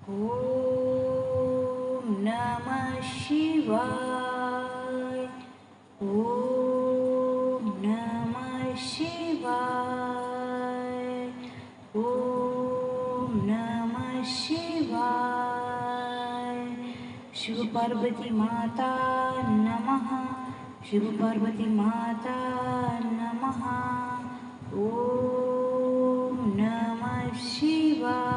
ॐ नमः शिवाय। ॐ नमः शिवाय। ॐ नमः शिवाय। शिव पार्वती माता नमः। शिव पार्वती माता नमः। ॐ नमः शिवाय।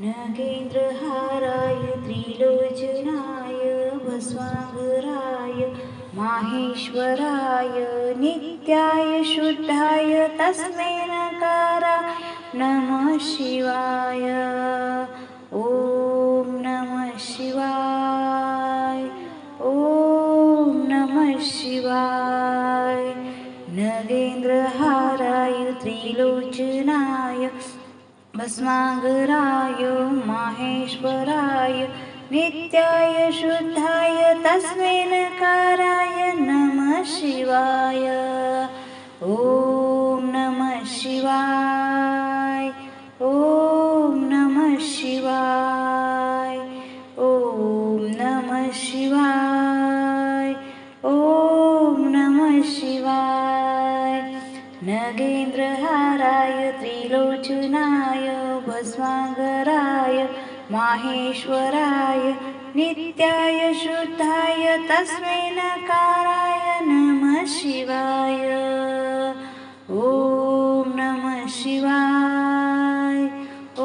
नगेन्द्रहाराय त्रिलोचनाय भस्मांगराय माहेश्वराय नित्याय शुद्धाय तस्मै नकाराय नमः शिवाय। ॐ नमः शिवाय। ॐ नमः शिवाय। नगेन्द्रहाराय त्रिलोचनाय भस्मांगराय माहेश्वराय नित्याय शुद्धाय तस्मै नकाराय नमः शिवाय। ॐ नमः शिवाय। ॐ नमः शिवाय। ॐ नमः शिवाय। ॐ नमः शिवाय। नगेन्द्रहाराय त्रिलोचनाय भस्मांगराय माहेश्वराय नित्याय शुद्धाय तस्मै नकाराय नमः शिवाय। ॐ नमः शिवाय। ॐ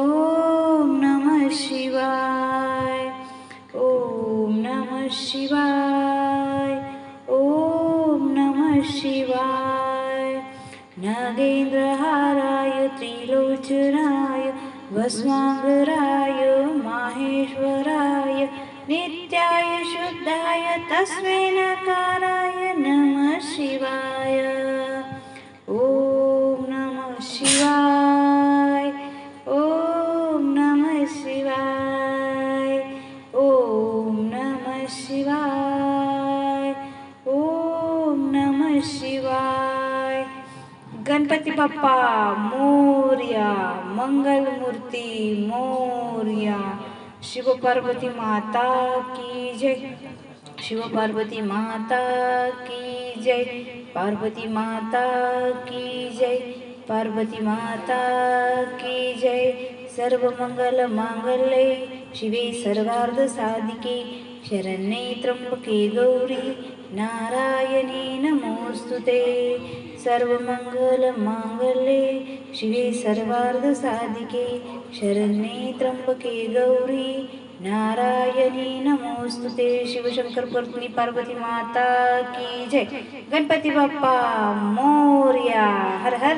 नमः शिवाय। ॐ नमः शिवाय। ॐ नमः शिवाय। नगेन्द्रहाराय त्रिलोचनाय भस्मांगराय माहेश्वराय नित्याय शुद्धाय तस्मै नकाराय नमः शिवाय। ॐ नमः शिवाय। ॐ नमः शिवाय। ॐ नमः शिवाय। ॐ नमः शिवाय। गणपती बाप्पा मोरया। मंगलमूर्ती मोरया। शिव पार्वती माता की जय। शिव पार्वती माता की जय। पार्वती माता की जय। पार्वती माता की जय। सर्व मंगल मांगल्ये शिवे सर्वार्थ साधिके शरण्ये त्र्यंबके गौरी नारायणी नमोस्तुते। सर्वमंगल मांगल्ये शिवे सर्वार्थ साधिके शरण्ये त्र्यंबके गौरी नारायणी नमोस्तुते। शिवशंकर पत्नी पार्वती माता की जय। गणपती बाप्पा मोरया। हर हर